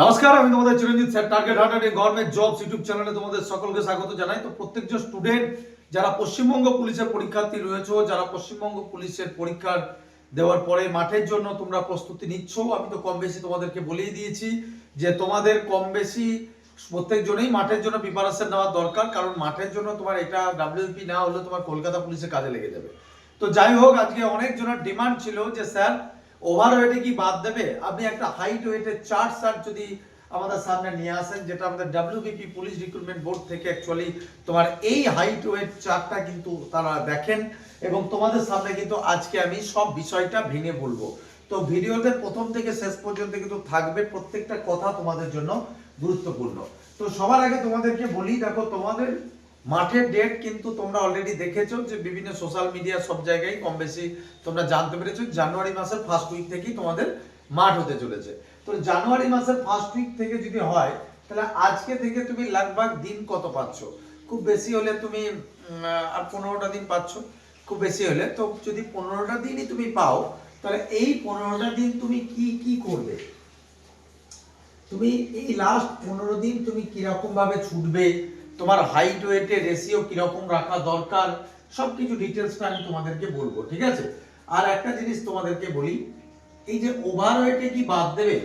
নমস্কার, আমি তোমাদের Chiranjit sir. Target hunter government jobs YouTube চ্যানেলে তোমাদের সকলকে স্বাগত জানাই। তো প্রত্যেকজন স্টুডেন্ট যারা পশ্চিমবঙ্গ পুলিশের পরীক্ষার্থী রয়েছে, যারা পশ্চিমবঙ্গ পুলিশের পরীক্ষার দেওয়ার পরে মাঠের জন্য তোমরা প্রস্তুতি নিচ্ছ, আমি তো কম বেশি তোমাদেরকে বলেই দিয়েছি যে তোমাদের কম বেশি প্রত্যেকজনেই মাঠের জন্য প্রিপারেশন নেওয়া দরকার। কারণ মাঠের জন্য তোমার এটা ডাব্লিউপি না হলে তোমার কলকাতা পুলিশে কাজে লেগে যাবে। তো যাই হোক, আজকে অনেকজনের ডিমান্ড ছিল যে স্যার ওভারওয়েটে কি বাদ দেবে, আপনি একটা হাইট ওয়েটের চার্ট স্যার যদি আমাদের সামনে নিয়ে আসেন, যেটা আমাদের ডাব্লিউবিপি পুলিশ রিক্রুটমেন্ট বোর্ড থেকে অ্যাকচুয়ালি তোমার এই হাইট ওয়েট চার্টটা কিন্তু তারা দেখেন এবং তোমাদের সামনে কিন্তু আজকে আমি সব বিষয়টা ভেঙে বলবো। তো ভিডিওতে প্রথম থেকে শেষ পর্যন্ত কিন্তু থাকবে, প্রত্যেকটা কথা তোমাদের জন্য গুরুত্বপূর্ণ। তো সবার আগে তোমাদেরকে বলি, দেখো তোমাদের মাঠের ডেট কিন্তু তোমরা অলরেডি দেখেছো যে বিভিন্ন সোশ্যাল মিডিয়া সব জায়গায় কম বেশি তোমরা জানতে পেরেছো। জানুয়ারি মাসের ফার্স্ট উইক থেকেই তোমাদের মাঠ হতে চলেছে। তো জানুয়ারি মাসের ফার্স্ট উইক থেকে যদি হয়, তাহলে আজকে থেকে তুমি লাগভাগ দিন কত পাচ্ছ? খুব বেশি হলে তুমি আর 15টা দিন পাচ্ছ, খুব বেশি হলে। তো যদি 15টা দিনই তুমি পাও, তাহলে এই 15টা দিন তুমি কি কি করবে? তুমি এই লাস্ট 15 দিন তুমি কিরকম ভাবে ছুটবে, তোমার হাইট ওয়েটের রেশিও কিরকম রাখা দরকার, সবকিছু ডিটেলসটা আমি তোমাদেরকে বলবো, ঠিক আছে? আর একটা জিনিস তোমাদেরকে বলি, এই যে ওভারওয়েটে কি বাদ দেবে,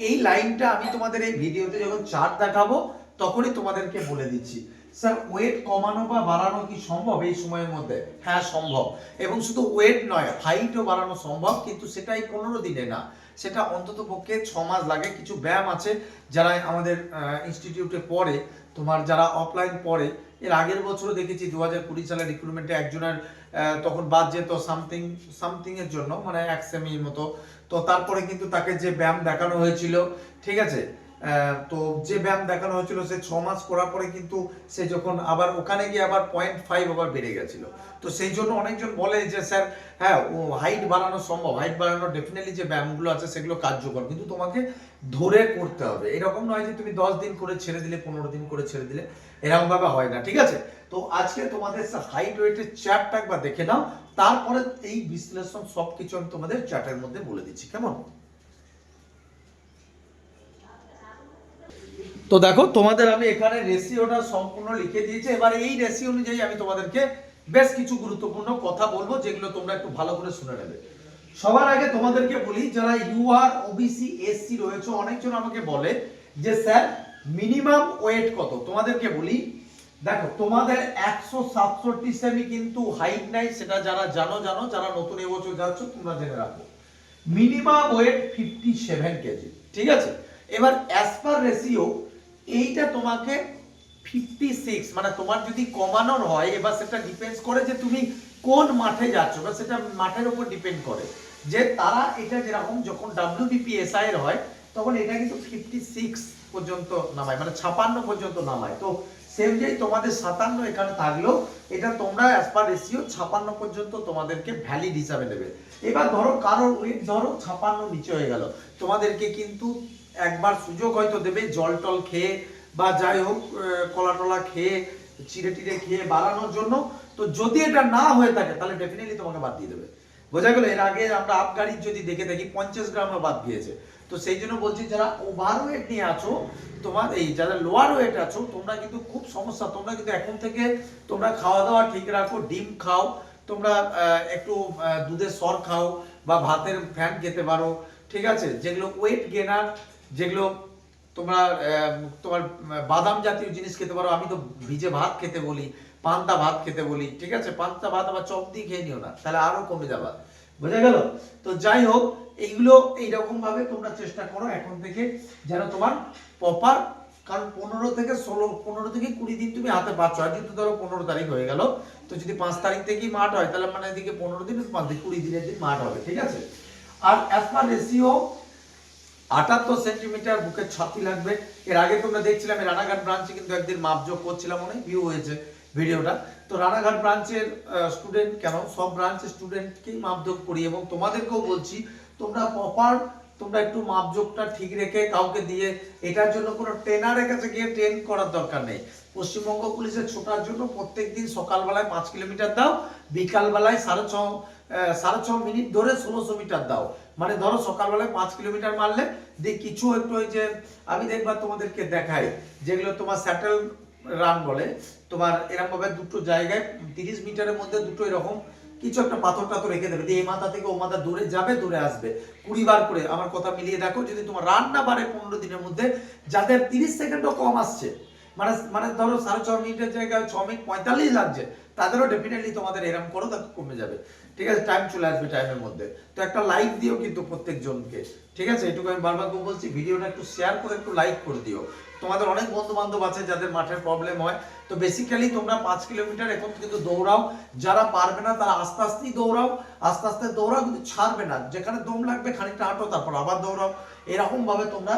এই লাইনটা আমি তোমাদের এই ভিডিওতে যখন চার্ট দেখাবো তখনই তোমাদেরকে বলে দিচ্ছি। স্যার ওয়েট কমানো বা বাড়ানো কি সম্ভব এই সময়ের মধ্যে? হ্যাঁ সম্ভব, এবং শুধু ওয়েট নয়, হাইটও বাড়ানো সম্ভব, কিন্তু সেটাই 15 দিনে না, সেটা অন্তত পক্ষে 6 মাস লাগে। কিছু ব্যায়াম আছে যারা আমাদের ইনস্টিটিউটে পড়ে, তোমার যারা অফলাইন পড়ে, এর আগের বছরও দেখেছি 2020 সালের রিক্রুটমেন্টে একজনের তখন বাদ যেত সামথিং এর জন্য, মানে 1 সেমির মতো। তো তারপরে কিন্তু তাকে যে ব্যায়াম দেখানো হয়েছিল, ঠিক আছে, তো যে ব্যায়াম দেখানো হয়েছিল সে 6 মাস করার পরে কিন্তু সে যখন আবার ওখানে গিয়ে আবার 0.5 আবার বেড়ে গেছিল। তো সেই জন্য অনেকজন বলে যে স্যার হ্যাঁ ও হাইট বাড়ানো সম্ভব, হাইট বাড়ানোর ডেফিনেটলি যে ব্যায়ামগুলো আছে সেগুলো কার্যকর, কিন্তু তোমাকে ধরে করতে হবে। এরকম নয় যে তুমি 10 দিন করে ছেড়ে দিলে, 15 দিন করে ছেড়ে দিলে, এরকম ভাবে হয় না, ঠিক আছে? তো আজকে তোমাদের হাইট ওয়েটের চ্যাপ্টারটা একবার দেখে নাও, তারপরে এই বিশ্লেষণ সবকিছু আমি তোমাদের চ্যাটের মধ্যে বলে দিচ্ছি, কেমন? তো দেখো তোমাদের আমি এখানে রেশিওটা সম্পূর্ণ লিখে দিয়েছি। এবার এই রেশিও অনুযায়ী আমি তোমাদেরকে বেশ কিছু গুরুত্বপূর্ণ কথা বলবো, যেগুলো তোমরা একটু ভালো করে শুনে নেবে। সবার আগে তোমাদেরকে বলি, যারা ইউআর ওবিসি এসসি রয়েছে, অনেকজন আমাকে বলে যে স্যার মিনিমাম ওয়েট কত? তোমাদেরকে বলি, দেখো তোমাদের 167 সেমি কিন্তু হাইট নাই, সেটা যারা জানো, যারা নতুন এবছর যাচ্ছ তোমরা জেনে রাখো। মিনিমাম ওয়েট 57 কেজি, ঠিক আছে? এবার অ্যাজ পার রেশিও এইটা তোমাকে 56, মানে তোমার যদি কমানোর হয়, এবার সেটা ডিপেন্ডস করে যে তুমি কোন মাঠে যাচ্ছ, বা সেটা মাঠের উপর ডিপেন্ড করে যে তারা এটা যেরকম যখন ডাব্লিউবিপি এসআই এর হয় তখন এটা কিন্তু 56 পর্যন্ত নামায়, মানে 56 পর্যন্ত নামায়। তো সেম যেই তোমাদের 57 এখানে থাকলো, এটা তোমরা অ্যাজ পার রেশিও 56 পর্যন্ত তোমাদেরকে ভ্যালিড হিসাবে নেবে। এবার ধরো কারোর ওয়েট ধরো 56 নিচে হয়ে গেল, তোমাদেরকে কিন্তু একবার সুযোগ হয়তো দেবে জল টল খেয়ে বা যাই হোক কলা টলা খেয়ে চিড়ে টিড়ে খেয়ে বাড়ানোর জন্য। তো যদি এটা না হয়ে থাকে তাহলে ডেফিনেটলি তোমাকে বাদ দিয়ে দেবে, বোঝা গেল? এর আগে আমরা আপ গাড়ির যদি দেখে থাকি 50 গ্রামও বাদ দিয়েছে। তো সেই জন্য বলছি, যারা ওভার ওয়েট নিয়ে আছো, তোমার এই যারা লোয়ার ওয়েট আছো, তোমরা কিন্তু খুব সমস্যা। তোমরা কিন্তু এখন থেকে তোমরা খাওয়া দাওয়া ঠিক রাখো, ডিম খাও, তোমরা একটু দুধের সর খাও বা ভাতের ফ্যান খেতে পারো, ঠিক আছে? যেগুলো ওয়েট গেনার, যেগুলো তোমরা তোমার বাদাম জাতীয় জিনিস খেতে পারো। আমি তো ভিজে ভাত খেতে বলি, পান্তা ভাত খেতে বলি, ঠিক আছে? পান্তা ভাত আবার চপ দিয়ে খেয়ে নিও না, তাহলে আরো কমে যাবে, বোঝা গেল? তো যাই হোক, এইগুলো এইরকম ভাবে তোমরা চেষ্টা করো এখন থেকে যেন তোমার প্রপার, কারণ 15 থেকে 20 দিন তুমি হাতে পাচ্ছ। আর যদি ধরো 15 তারিখ হয়ে গেল, তো যদি 5 তারিখ থেকেই মাঠ হয় তাহলে মানে এদিকে 15 দিন 20 দিনের দিন মাঠ হবে, ঠিক আছে? আর অ্যাজ পার রেশিও 78 সেন্টিমিটার বুকের ছাতি লাগবে। এর আগে তোমরা দেখছিলাম রানাঘাট ব্রাঞ্চে কিন্তু একদিন মাপজোক করছিলাম, অনেক ভিউ হয়েছে ভিডিওটা। তো রানাঘাট ব্রাঞ্চের স্টুডেন্ট কেন, সব ব্রাঞ্চের স্টুডেন্টকেই মাপজোক করি, এবং তোমাদেরকেও বলছি তোমরা প্রপার তোমরা একটু মাপজোকটা ঠিক রেখে কাউকে দিয়ে, এটার জন্য কোনো ট্রেনারের কাছে গিয়ে ট্রেন করার দরকার নেই। পশ্চিমবঙ্গ পুলিশের ছোটার জন্য প্রত্যেকদিন সকালবেলায় 5 কিলোমিটার দাও, বিকালবেলায় 6.5 মিনিট ধরে 1600 মিটার দাও। মানে ধরো সকালবেলায় 5 কিলোমিটার মারলে দিয়ে কিছু একটু ওই যে আমি দেখবা তোমাদেরকে দেখাই যেগুলো তোমার স্যাটেল রান বলে, তোমার এরকম ভাবে দুটো জায়গায় 30 মিটারের মধ্যে দুটো এরকম কিছু একটা পাথর টাথর রেখে দেবে, দিয়ে এই মাথা থেকে ও মাথা দূরে যাবে, দূরে আসবে 20 বার করে। আমার কথা মিলিয়ে দেখো, যদি তোমার রান না বাড়ে 15 দিনের মধ্যে, যাদের 30 সেকেন্ডও কম আসছে, মানে মানে ধরো 6.5 মিনিটের জায়গায় 6 মিনিট 45 লাগছে, তাদেরও ডেফিনেটলি তোমাদের এরকম করো, তাকে কমে যাবে। ঠিক আছে, টাইম চলে আসবে টাইমের মধ্যে। তো একটা লাইক দিও কিন্তু প্রত্যেক জনকে, ঠিক আছে, এটুকু আমি বারবার বলছি, ভিডিওটা একটু শেয়ার করে একটু লাইক করে দিও। তোমাদের অনেক বন্ধু বান্ধব আছে যাদের মাঠের প্রবলেম হয়, তো বেসিক্যালি তোমরা 5 কিলোমিটার এখন কিন্তু দৌড়াও, যারা পারবে না তারা আস্তে আস্তেই দৌড়াও, আস্তে আস্তে দৌড়াও, কিন্তু ছাড়বে না, যেখানে দম লাগবে খানিকটা হাঁটো, তারপর আবার দৌড়াও, এরকম ভাবে তোমরা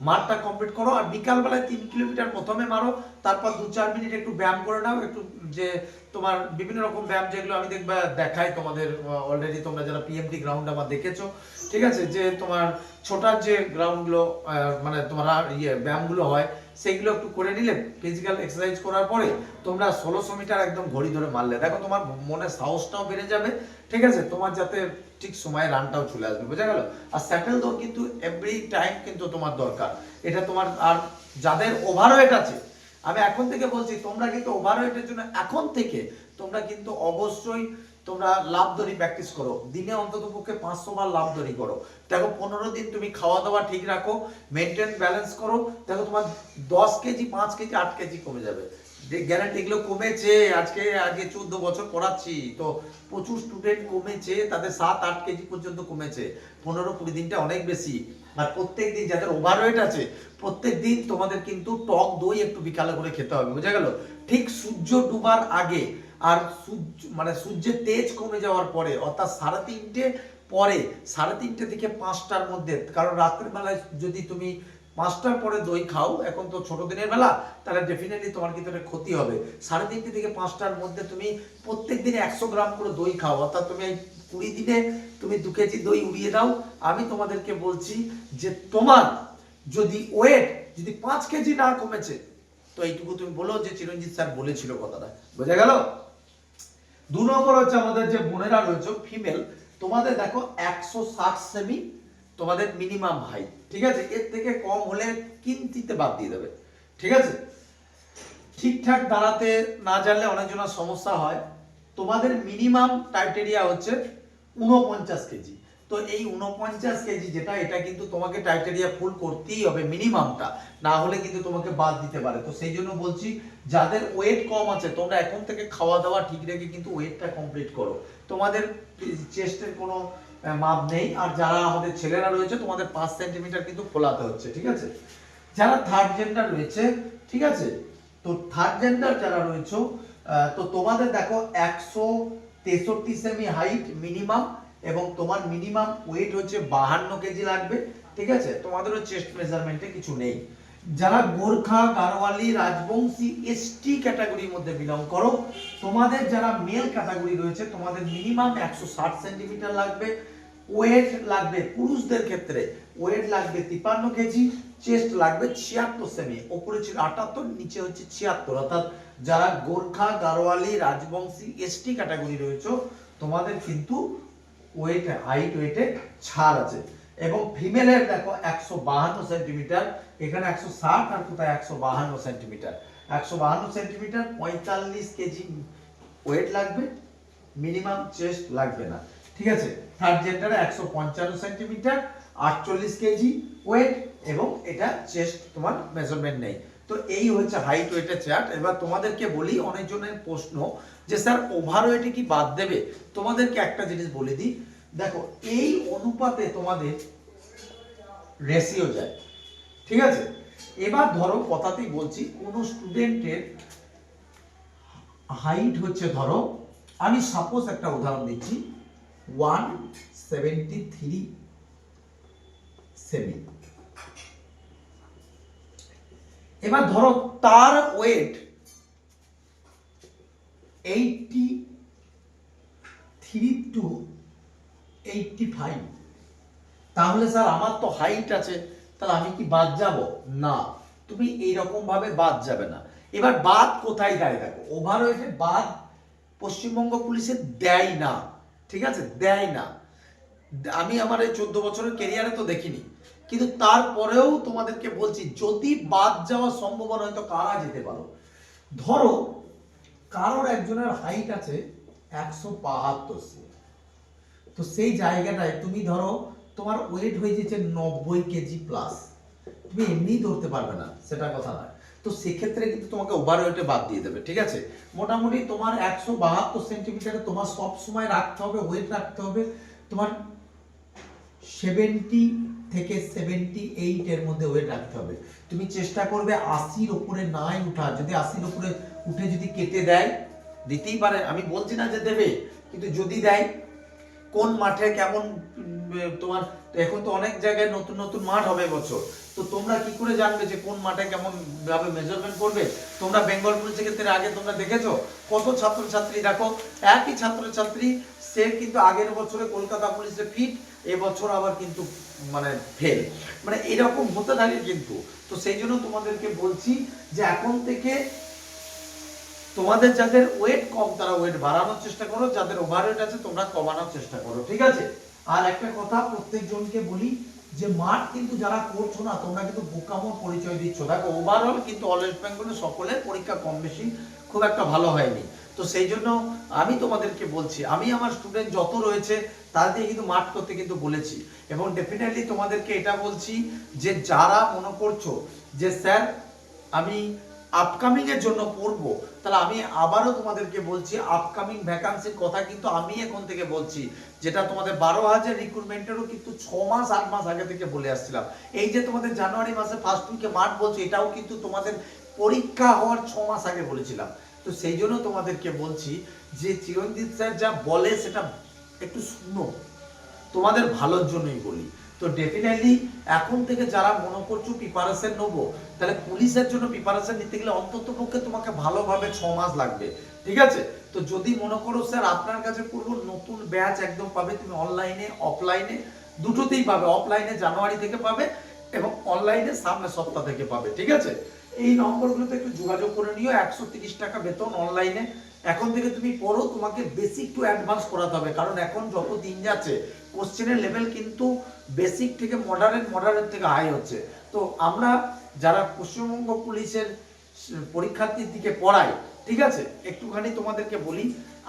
মাঠটা কমপ্লিট করো। আর বিকাল বেলায় 3 কিলোমিটার প্রথমে মারো, তারপর 2-4 মিনিট একটু ব্যায়াম করে নাও, একটু যে তোমার বিভিন্ন রকম ব্যায়াম যেগুলো আমি দেখবা দেখাই তোমাদের অলরেডি, তোমরা যারা পিএমটি গ্রাউন্ড আমার দেখেছো, ঠিক আছে, যে তোমার ছোটার যে গ্রাউন্ডগুলো মানে তোমার ব্যায়ামগুলো হয়, সেইগুলো একটু করে নিলে ফিজিক্যাল এক্সারসাইজ করার পরে তোমরা 1600 মিটার একদম ঘড়ি ধরে মারলে, দেখো তোমার মনে সাহসটাও বেড়ে যাবে, ঠিক আছে, তোমার যাতে ঠিক সময়ে রানটাও চলে আসবে, বোঝা গেল। আর স্যাটেল দৌড় কিন্তু এভরি টাইম কিন্তু তোমার দরকার, এটা তোমার। আর যাদের ওভারওয়েট আছে, আমি এখন থেকে বলছি, তোমরা কিন্তু ওভারওয়েটের জন্য এখন থেকে তোমরা কিন্তু অবশ্যই তোমরা লাফ দড়ি প্র্যাকটিস করো, দিনে অন্তত পক্ষে 500 বার লাফ দড়ি করো। দেখো 15 দিন তুমি খাওয়া দাওয়া ঠিক রাখো, মেনটেন ব্যালেন্স করো, দেখো তোমার 10 কেজি 5 কেজি 8 কেজি কমে যাবে, গ্যারান্টি। এগুলো কমেছে, আজকে 14 বছর পড়াচ্ছি তো প্রচুর স্টুডেন্ট কমেছে, তাদের 7-8 কেজি পর্যন্ত কমেছে, 15-20 দিনটা অনেক বেশি। আর প্রত্যেক দিন যাদের ওভারওয়েট আছে, প্রত্যেক দিন তোমাদের কিন্তু টক দই একটু বিকালে করে খেতে হবে, বুঝা গেল। ঠিক সূর্য ডুবার আগে আর সূর্য মানে সূর্যের তেজ কমে যাওয়ার পরে, অর্থাৎ 3:30 পরে, 3:30 থেকে 5টার মধ্যে, কারণ রাত্রের বেলায় যদি তুমি 5টার পরে দই খাও, এখন তো ছোট দিনের বেলা, তাহলে ডেফিনেটলি তোমার কিন্তু একটা ক্ষতি হবে। 3:30 থেকে 5টার মধ্যে তুমি প্রত্যেক দিনে 100 গ্রাম করে দই খাও, অর্থাৎ তুমি এই 20 দিনে তুমি 2 কেজি দই উড়িয়ে দাও। আমি তোমাদেরকে বলছি যে তোমার যদি ওয়েট যদি 5 কেজি না কমেছে, তো এইটুকু তুমি বলো যে চিরঞ্জিত স্যার বলেছিল কথাটা, বোঝা গেল। 2 নম্বর হচ্ছে আমাদের যে বোনেরা রয়েছে ফিমেল, তোমাদের দেখো 160 সেমি তোমাদের মিনিমাম হাইট, ঠিক আছে, এর থেকে কম হলে কিন্তিতে বাদ দিয়ে দেবে, ঠিক আছে। ঠিকঠাক দাঁড়াতে না জানলে অনেকজনের সমস্যা হয়। তোমাদের মিনিমাম ক্রাইটেরিয়া হচ্ছে 49 কেজি। তো এই 49 কেজি যেটা, এটা কিন্তু তোমাকে ক্রাইটেরিয়া ফুল করতেই হবে মিনিমামটা, না হলে কিন্তু তোমাকে বাদ দিতে পারে। তো সেই জন্য বলছি, যাদের ওয়েট কম আছে তোমরা এখন থেকে খাওয়া দাওয়া ঠিক রেখে কিন্তু ওয়েটটা কমপ্লিট করো। তোমাদের চেস্টের কোনো মাপ নেই। আর যারা আমাদের ছেলেরা রয়েছে, তোমাদের 5 সেন্টিমিটার কিন্তু ফোলাতে হচ্ছে, ঠিক আছে। যারা থার্ড জেন্ডার রয়েছে, ঠিক আছে, তো থার্ড জেন্ডার যারা রয়েছে, তো তোমাদের দেখো 163 সেমি হাইট মিনিমাম, এবং তোমার মিনিমাম ওয়েট হচ্ছে 52 কেজি লাগবে, ঠিক আছে। তোমাদেরও চেস্ট মেজারমেন্টে কিছু নেই। যারা গোর্খা, গারোয়ালি, রাজবংশী, এসটি ক্যাটাগরির মধ্যে বিলং করো, তোমাদের যারা মেল ক্যাটাগরি রয়েছে, তোমাদের মিনিমাম 160 সেন্টিমিটার লাগবে। ওয়েট লাগবে পুরুষদের ক্ষেত্রে ওয়েট লাগবে 53 কেজি, চেস্ট লাগবে 76 সেমি, উপরে ছিল 78, নিচে হচ্ছে 76, অর্থাৎ যারা গোর্খা, গারোয়ালি, রাজবংশী, এসটি ক্যাটাগরি রয়েছে, তোমাদের কিন্তু ওয়েট হাইট ওয়েটে ছাড় আছে। এবং ফিমেলের দেখো 152 সেন্টিমিটার, এখানে 160 আর কোথায় 152 সেন্টিমিটার, 152 সেন্টিমিটার 45 কেজি ওয়েট লাগবে, মিনিমাম চেস্ট লাগবে না, ঠিক আছে। থার্ড জেন্ডারে 155 সেন্টিমিটার 48 কেজি ওয়েট, এবং এটা চেস্ট তোমার মেজারমেন্ট নেই। তো এই হচ্ছে হাইট ওয়েটের চার্ট। এবার তোমাদেরকে বলি, অনেকজনের প্রশ্ন যে স্যার ওভারওয়েটে কি বাদ দেবে, তোমাদেরকে একটা জিনিস বলে দিই, দেখো এই অনুপাতে তোমাদের রেশিও যায়, ঠিক আছে। এবার ধরো কথাতেই বলছি, কোন স্টুডেন্টের হাইট হচ্ছে, ধরো আমি সাপোজ একটা উদাহরণ দিচ্ছি, 173 সেমি। এবার ধরো তার ওয়েট 83 to 85, তাহলে স্যার আমার তো হাইট আছে, তাহলে আমি কি বাদ যাব? না, তুমি এইরকম ভাবে বাদ যাবে না। এবার বাদ কোথায় দেয় দেখো, ওভারওয়েটে বাদ পশ্চিমবঙ্গ পুলিশে দেয় না, ঠিক আছে, দেয় না। আমি আমার এই 14 বছরের ক্যারিয়ারে তো দেখিনি, কিন্তু তারপরেও তোমাদেরকে বলছি যদি বাদ যাওয়ার সম্ভাবনা হয়তো কারা যেতে পারো। ধরো কারোর একজনের হাইট আছে 172, তো সেই জায়গাটায় তুমি ধরো তোমার ওয়েট হয়ে যাচ্ছে 90 কেজি প্লাস, তুমি এমনি ধরতে পারবে না, সেটা কথা নয়। তো সেক্ষেত্রে কিন্তু তোমাকে ওভার ওয়েটে বাদ দিয়ে দেবে, ঠিক আছে। মোটামুটি তোমার 172 সেন্টিমিটারে তোমার সব সময় রাখতে হবে, ওয়েট রাখতে হবে তোমার 70 থেকে 78 এর মধ্যে ওয়েট রাখতে হবে। তুমি চেষ্টা করবে 80-র উপরে নাই উঠা। যদি 80-র উপরে উঠে যদি কেটে দেয়, দিতেই পারে, আমি বলছি না যে দেবে, কিন্তু যদি দেয় কোন মাঠে কেমন তোমার, এখন তো অনেক জায়গায় নতুন নতুন মাঠ হবে এবছর, তো তোমরা কি করে জানবে যে কোন মাঠে কেমন ভাবে মেজারমেন্ট করবে? তোমরা বেঙ্গল পুলিশের ক্ষেত্রে আগে তোমরা দেখেছো কত ছাত্রছাত্রী, দেখো একই ছাত্রছাত্রী সে কিন্তু আগের বছরে কলকাতা পুলিশে ফিট, এবছর আবার কিন্তু মানে ফেল, মানে এরকম হতে থাকে কিন্তু। তো সেই জন্য তোমাদেরকে বলছি যে এখন থেকে তোমাদের যাদের ওয়েট কম তারা ওয়েট বাড়ানোর চেষ্টা করো, যাদের ওভারওয়েট আছে তোমরা কমানোর চেষ্টা করো, ঠিক আছে। আর একটা কথা প্রত্যেকজনকে বলি যে মাঠ কিন্তু যারা করছো না তোমরা কিন্তু বোকামোর পরিচয় দিচ্ছ। দেখো ওভারঅল কিন্তু অল ওয়েস্ট বেঙ্গলে সকলের পরীক্ষা কম বেশি খুব একটা ভালো হয়নি, তো সেই জন্য আমি তোমাদেরকে বলছি, আমি আমার স্টুডেন্ট যত রয়েছে তাদের কিন্তু মাঠ করতে কিন্তু বলেছি, এবং ডেফিনেটলি তোমাদেরকে এটা বলছি যে যারা মনে করছো যে স্যার আমি আপকামিং এর জন্য পড়বো, তাহলে আমি আবারও তোমাদেরকে বলছি আপকামিং ভ্যাকান্সির কথা কিন্তু আমি এখন থেকে বলছি, যেটা তোমাদের 12,000 রিক্রুটমেন্টেরও কিন্তু 6 মাস 8 মাস আগে থেকে বলে আসছিলাম। এই যে তোমাদের জানুয়ারি মাসে ফার্স্ট উইকে মাঠ বলছি, এটাও কিন্তু তোমাদের পরীক্ষা হওয়ার 6 মাস আগে বলেছিলাম। তো সেই জন্য তোমাদেরকে বলছি যে চিরঞ্জিত স্যার যা বলে সেটা একটু শুনো, তোমাদের ভালোর জন্যই বলি। তো ডেফিনেটলি এখন থেকে যারা মনে করছো প্রিপারেশন নেবো, তাহলে পুলিশের জন্য প্রিপারেশন নিতে গেলে অন্তত পক্ষে তোমাকে ভালোভাবে 6 মাস লাগবে, ঠিক আছে। তো যদি মনে করো স্যার আপনার কাছে পড়বো, নতুন ব্যাচ একদম পাবে, তুমি অনলাইনে অফলাইনে দুটোতেই পাবে, অফলাইনে জানুয়ারি থেকে পাবে এবং অনলাইনে সামনের সপ্তাহ থেকে পাবে, ঠিক আছে। এই নম্বরগুলোতে একটু যোগাযোগ করে নিও। 130 টাকা বেতন অনলাইনে, এখন থেকে তুমি পড়ো, তোমাকে বেসিক টু অ্যাডভান্স করাতে হবে, কারণ এখন যত দিন যাচ্ছে কোশ্চেনের লেভেল কিন্তু বেসিক থেকে মডারেট থেকে হাই হচ্ছে। তো আমরা যারা পশ্চিমবঙ্গ পুলিশের পরীক্ষার্থীর দিকে পড়াই, ঠিক আছে, একটুখানি তোমাদেরকে বলি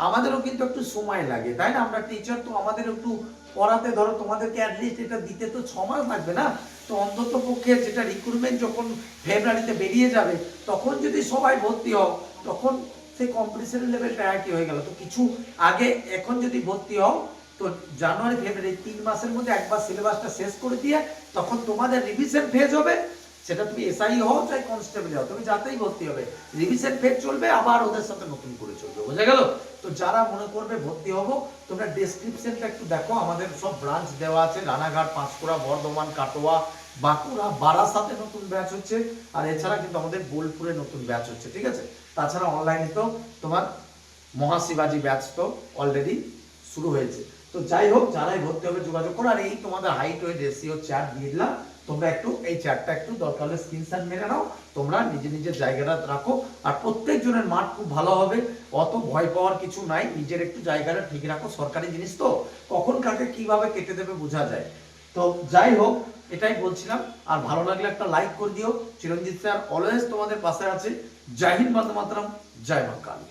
আমাদেরও কিন্তু একটু সময় লাগে, তাই না, আমরা টিচার, তো আমাদের একটু পড়াতে ধরো তোমাদেরকে অ্যাটলিস্ট এটা দিতে তো 6 মাস লাগবে না, তো অন্তত পক্ষে যেটা রিক্রুটমেন্ট যখন ফেব্রুয়ারিতে বেরিয়ে যাবে তখন যদি সবাই ভর্তি হও তখন সেই কম্পিটিশনের লেভেলটা একই হয়ে গেল। তো কিছু আগে এখন যদি ভর্তি হও তো জানুয়ারি ফেব্রুয়ারি 3 মাসের মধ্যে একবার সিলেবাসটা শেষ করে দিয়ে তখন তোমাদের রিভিশন ফেজ হবে, সেটা তুমি এসআই হও চাই কনস্টেবল হও, তুমি যাতেই ভর্তি হবে রিভিশন ফেজ চলবে, আবার ওদের সাথে নতুন করে চলবে, বোঝা গেল। তো যারা মনে করবে ভর্তি হবো তোমরা ডেসক্রিপশনটা একটু দেখো, আমাদের সব ব্রাঞ্চ দেওয়া আছে, রানাঘাট, পাঁশকুড়া, বর্ধমান, কাটোয়া, বাঁকুড়া, বারাসাতে নতুন ব্যাচ হচ্ছে, আর এছাড়া কিন্তু আমাদের বোলপুরে নতুন ব্যাচ হচ্ছে, ঠিক আছে। তাছাড়া অনলাইনে তো তোমার মহাশিবাজি ব্যাচ তো অলরেডি শুরু হয়েছে। তো যাই হোক যারাই ভর্তি হবে যোগাযোগ করো। আর এই তোমাদের হাইট ওয়েট রেশিও চার্ট দিয়ে দিলাম, তোমরা একটু এই চার্টটা একটু দরকার হলে স্ক্রিনশট মেরে নাও, তোমরা নিজের জায়গাটা রাখো। আর প্রত্যেকজনের মাঠ খুব ভালো হবে, অত ভয় পাওয়ার কিছু নাই, নিজের একটু জায়গাটা ঠিক রাখো, সরকারি জিনিস তো কখন কাকে কিভাবে কেটে দেবে বোঝা যায়। তো যাই হোক এটাই বলছিলাম, আর ভালো লাগলে একটা লাইক করে দিও। চিরঞ্জিত স্যার অলওয়েজ তোমাদের পাশে আছে। জয় হিন্দ, বন্দে মাতরম, জয় মা কালী।